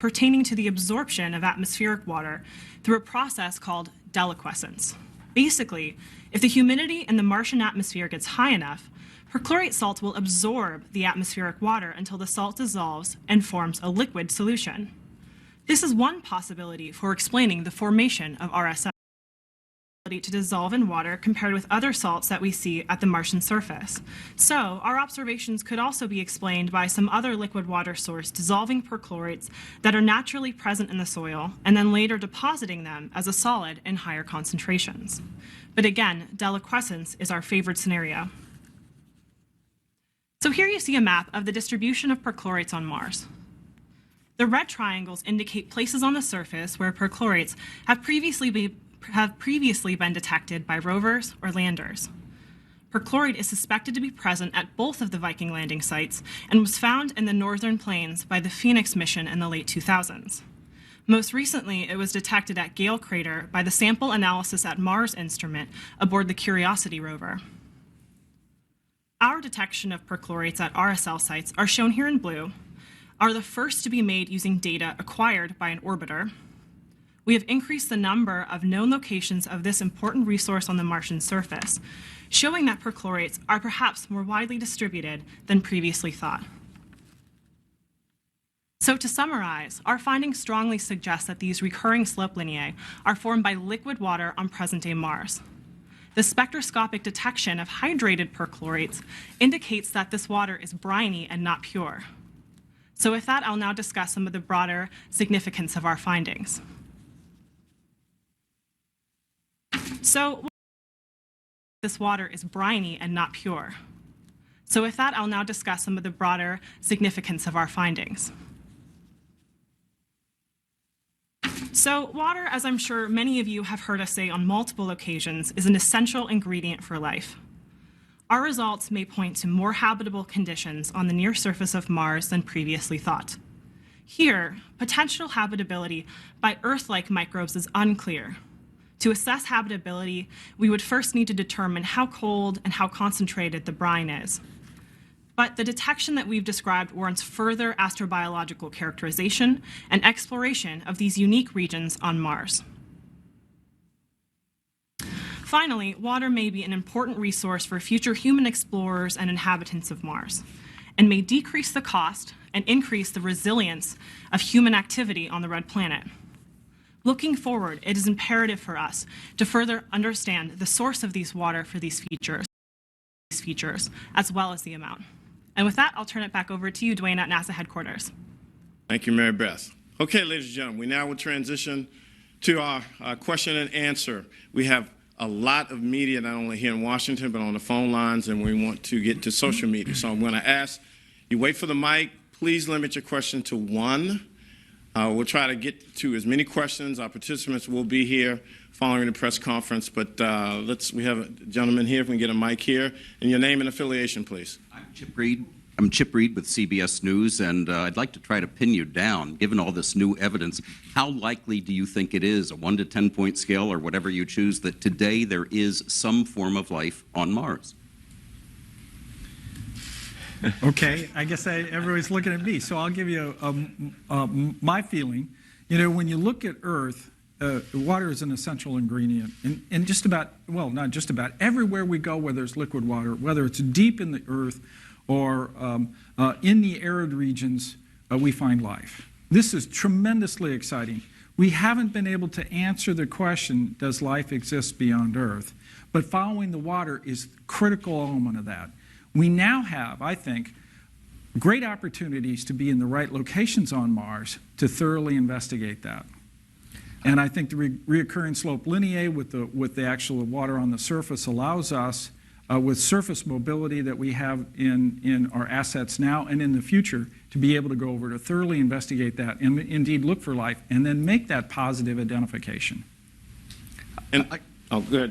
pertaining to the absorption of atmospheric water through a process called deliquescence. Basically, if the humidity in the Martian atmosphere gets high enough, perchlorate salts will absorb the atmospheric water until the salt dissolves and forms a liquid solution. This is one possibility for explaining the formation of RSL to dissolve in water compared with other salts that we see at the Martian surface. So our observations could also be explained by some other liquid water source dissolving perchlorates that are naturally present in the soil and then later depositing them as a solid in higher concentrations. But again, deliquescence is our favored scenario. So here you see a map of the distribution of perchlorates on Mars. The red triangles indicate places on the surface where perchlorates have previously been detected by rovers or landers. Perchlorate is suspected to be present at both of the Viking landing sites and was found in the northern plains by the Phoenix mission in the late 2000s. Most recently, it was detected at Gale Crater by the Sample Analysis at Mars instrument aboard the Curiosity rover. Our detection of perchlorates at RSL sites, are shown here in blue, are the first to be made using data acquired by an orbiter. We have increased the number of known locations of this important resource on the Martian surface, showing that perchlorates are perhaps more widely distributed than previously thought. So to summarize, our findings strongly suggest that these recurring slope lineae are formed by liquid water on present-day Mars. The spectroscopic detection of hydrated perchlorates indicates that this water is briny and not pure. So with that, I'll now discuss some of the broader significance of our findings. So this water is briny and not pure. So with that, I'll now discuss some of the broader significance of our findings. So water, as I'm sure many of you have heard us say on multiple occasions, is an essential ingredient for life. Our results may point to more habitable conditions on the near surface of Mars than previously thought. Here, potential habitability by Earth-like microbes is unclear. To assess habitability, we would first need to determine how cold and how concentrated the brine is. But the detection that we've described warrants further astrobiological characterization and exploration of these unique regions on Mars. Finally, water may be an important resource for future human explorers and inhabitants of Mars, and may decrease the cost and increase the resilience of human activity on the red planet. Looking forward, it is imperative for us to further understand the source of these water for these features, as well as the amount. And with that, I'll turn it back over to you, Dwayne, at NASA headquarters. Thank you, Mary Beth. Okay, ladies and gentlemen, we now will transition to our question and answer. We have a lot of media, not only here in Washington, but on the phone lines, and we want to get to social media. So I'm going to ask you wait for the mic. Please limit your question to one. We'll try to get to as many questions. Our participants will be here following the press conference, but we have a gentleman here, if we can get a mic here. And your name and affiliation, please. I'm Chip Reed with CBS News, and I'd like to try to pin you down. Given all this new evidence, how likely do you think it is, a 1 to 10 point scale or whatever you choose, that today there is some form of life on Mars? Okay, I guess everybody's looking at me, so I'll give you my feeling. You know, when you look at Earth, water is an essential ingredient, and just about, well, not just about, everywhere we go where there's liquid water, whether it's deep in the Earth or in the arid regions, we find life. This is tremendously exciting. We haven't been able to answer the question, does life exist beyond Earth? But following the water is a critical element of that. We now have, I think, great opportunities to be in the right locations on Mars to thoroughly investigate that. And I think the reoccurring slope lineae with the actual water on the surface allows us, with surface mobility that we have in our assets now and in the future, to be able to go over to thoroughly investigate that and indeed look for life and then make that positive identification. And, oh, good.